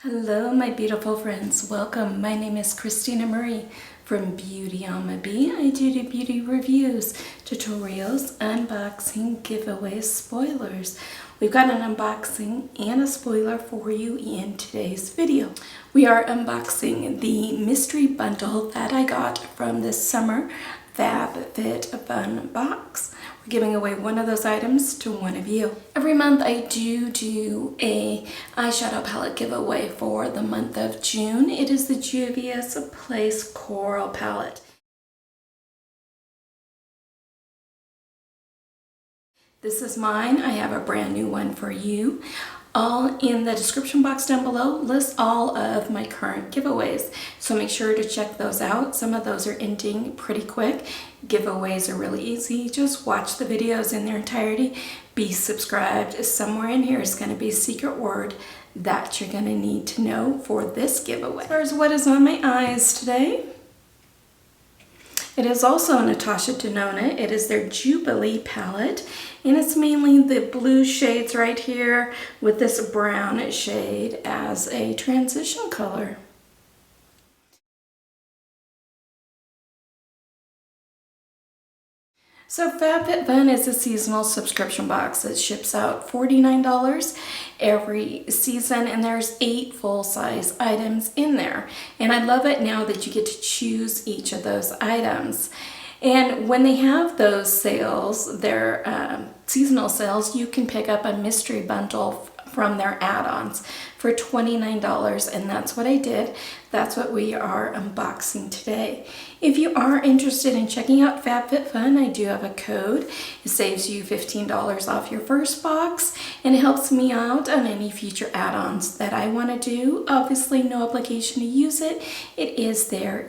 Hello, my beautiful friends. Welcome. My name is Christina Marie from Beauty on My Bee. I do beauty reviews, tutorials, unboxing, giveaways, spoilers. We've got an unboxing and a spoiler for you in today's video. We are unboxing the mystery bundle that I got from this summer Fab Fit Fun box. We're giving away one of those items to one of you. Every month I do a eyeshadow palette giveaway for the month of June. It is the Juvia's Place Coral palette. This is mine. I have a brand new one for you. All in the description box down below lists all of my current giveaways, so make sure to check those out. Some of those are ending pretty quick. Giveaways are really easy. Just watch the videos in their entirety. Be subscribed. Somewhere in here is going to be a secret word that you're going to need to know for this giveaway. As far as what is on my eyes today, it is also Natasha Denona. It is their Jubilee palette, and it's mainly the blue shades right here with this brown shade as a transition color. So FabFitFun is a seasonal subscription box that ships out $49 every season, and there's 8 full-size items in there. And I love it now that you get to choose each of those items. And when they have those sales, their seasonal sales, you can pick up a mystery bundle from their add-ons for $29, and that's what I did. That's what we are unboxing today. If you are interested in checking out FabFitFun, I do have a code. It saves you $15 off your first box, and it helps me out on any future add-ons that I want to do. Obviously, no obligation to use it. It is there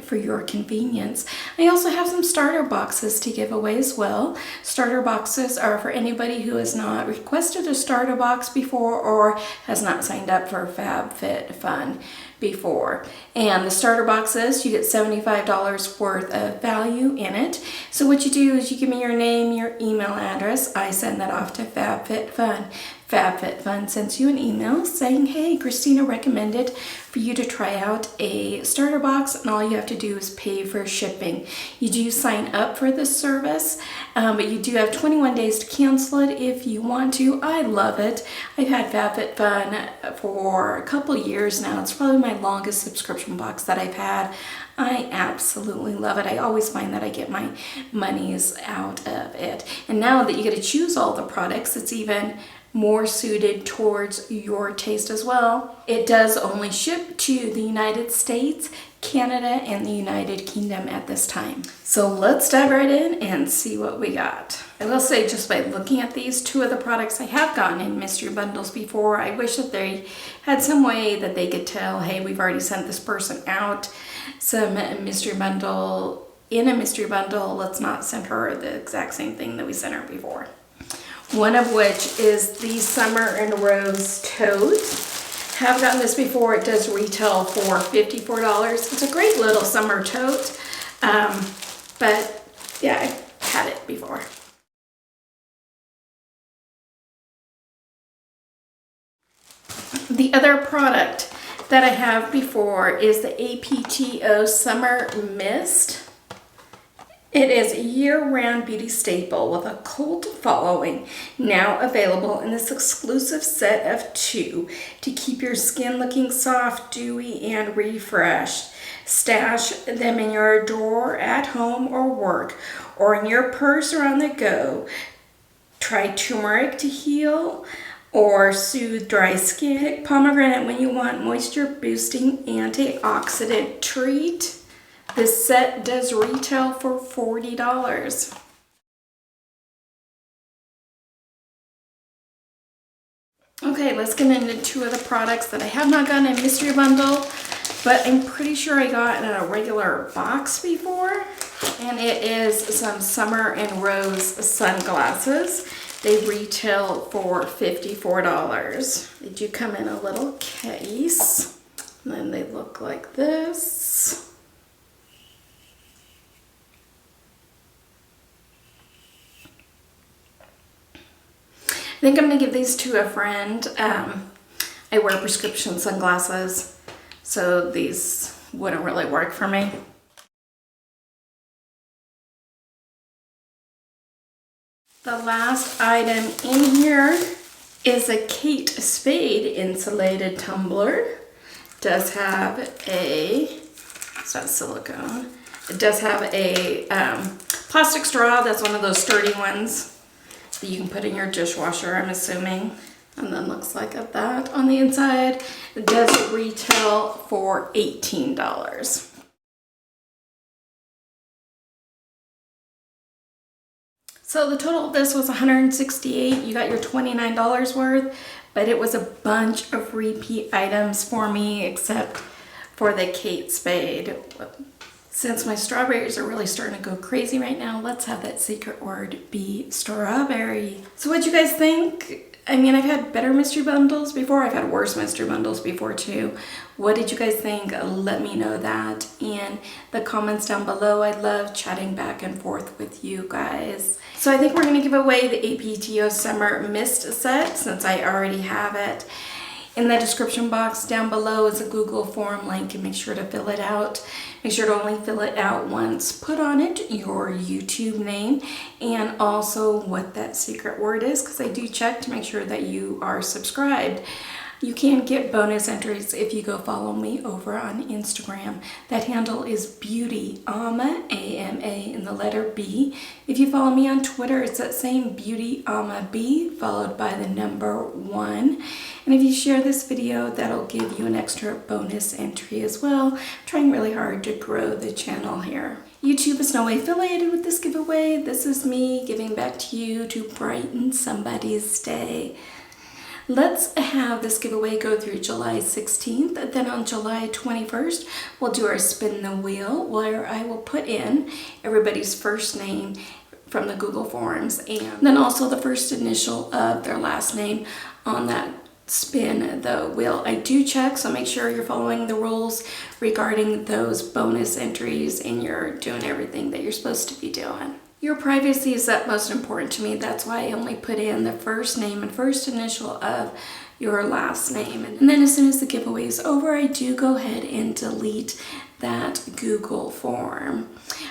for your convenience. I also have some starter boxes to give away as well. Starter boxes are for anybody who has not requested a starter box before or has not signed up for FabFitFun before. And the starter boxes, you get $75 worth of value in it. So what you do is you give me your name, your email address. I send that off to FabFitFun. FabFitFun sends you an email saying, hey, Christina recommended for you to try out a starter box, and all you have to do is pay for shipping. You do sign up for this service, but you do have 21 days to cancel it if you want to. I love it. I've had FabFitFun for a couple years now. It's probably my longest subscription box that I've had. I absolutely love it. I always find that I get my monies out of it. And now that you get to choose all the products, it's even more suited towards your taste as well. It does only ship to the United States, Canada, and the United Kingdom at this time. So let's dive right in and see what we got. I will say, just by looking at these, 2 of the products I have gotten in mystery bundles before. I wish that they had some way that they could tell, hey, we've already sent this person out some mystery bundle. In a mystery bundle, let's not send her the exact same thing that we sent her before. One of which is the Summer and Rose tote. Have gotten this before. It does retail for $54. It's a great little summer tote, but yeah, I've had it before. The other product that I have before is the APTO Summer Mist. It is a year-round beauty staple with a cult following, now available in this exclusive set of 2 to keep your skin looking soft, dewy, and refreshed. Stash them in your drawer at home or work, or in your purse or on the go. Try turmeric to heal or soothe dry skin. Pick pomegranate when you want moisture-boosting antioxidant treat. This set does retail for $40. Okay, let's get into 2 of the products that I have not gotten in mystery bundle, but I'm pretty sure I got in a regular box before. And it is some Summer and Rose sunglasses. They retail for $54. They do come in a little case, and then they look like this. I think I'm going to give these to a friend. I wear prescription sunglasses, so these wouldn't really work for me. The last item in here is a Kate Spade insulated tumbler. It does have a, it's not silicone, it does have a plastic straw. That's one of those sturdy ones that you can put in your dishwasher, I'm assuming. And then looks like that on the inside. It does retail for $18. So the total of this was $168. You got your $29 worth, but it was a bunch of repeat items for me, except for the Kate Spade. Since my strawberries are really starting to go crazy right now, let's have that secret word be strawberry. So what'd you guys think? I mean, I've had better mystery bundles before. I've had worse mystery bundles before too. What did you guys think? Let me know that in the comments down below. I love chatting back and forth with you guys. So I think we're gonna give away the APTO Summer Mist set since I already have it. In the description box down below is a Google form link, and make sure to fill it out. Make sure to only fill it out once. Put on it your YouTube name and also what that secret word is, because I do check to make sure that you are subscribed. You can get bonus entries if you go follow me over on Instagram. That handle is BeautyAma, A-M-A, and the letter B. If you follow me on Twitter, it's that same BeautyAma B, followed by the number 1. And if you share this video, that'll give you an extra bonus entry as well. I'm trying really hard to grow the channel here. YouTube is no way affiliated with this giveaway. This is me giving back to you to brighten somebody's day. Let's have this giveaway go through July 16th. Then on July 21st, we'll do our spin the wheel, where I will put in everybody's first name from the Google Forms and then also the first initial of their last name on that spin the wheel. I do check, so make sure you're following the rules regarding those bonus entries and you're doing everything that you're supposed to be doing. Your privacy is utmost important to me. That's why I only put in the first name and first initial of your last name. And then as soon as the giveaway is over, I do go ahead and delete that Google form.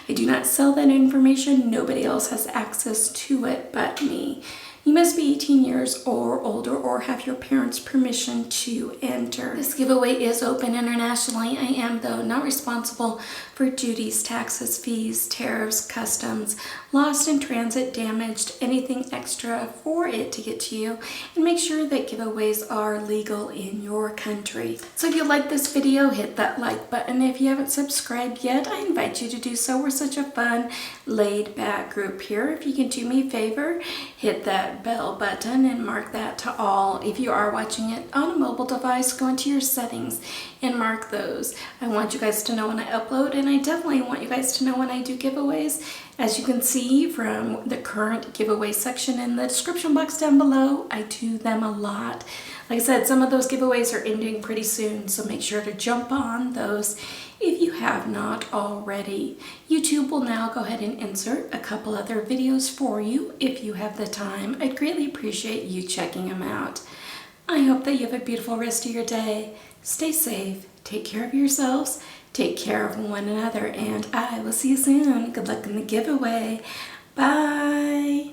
I do not sell that information. Nobody else has access to it but me. You must be 18 years or older or have your parents' permission to enter. This giveaway is open internationally. I am, though, not responsible for duties, taxes, fees, tariffs, customs, lost in transit, damaged, anything extra for it to get to you. And make sure that giveaways are legal in your country. So if you like this video, hit that like button. If you haven't subscribed yet, I invite you to do so. We're such a fun, laid-back group here. If you can do me a favor, hit that bell button and mark that to all. If you are watching it on a mobile device, go into your settings and mark those. I want you guys to know when I upload, and I definitely want you guys to know when I do giveaways. As you can see from the current giveaway section in the description box down below, I do them a lot. Like I said, some of those giveaways are ending pretty soon, so make sure to jump on those if you have not already. YouTube will now go ahead and insert a couple other videos for you if you have the time. I'd greatly appreciate you checking them out. I hope that you have a beautiful rest of your day. Stay safe, take care of yourselves, take care of one another, and I will see you soon. Good luck in the giveaway. Bye.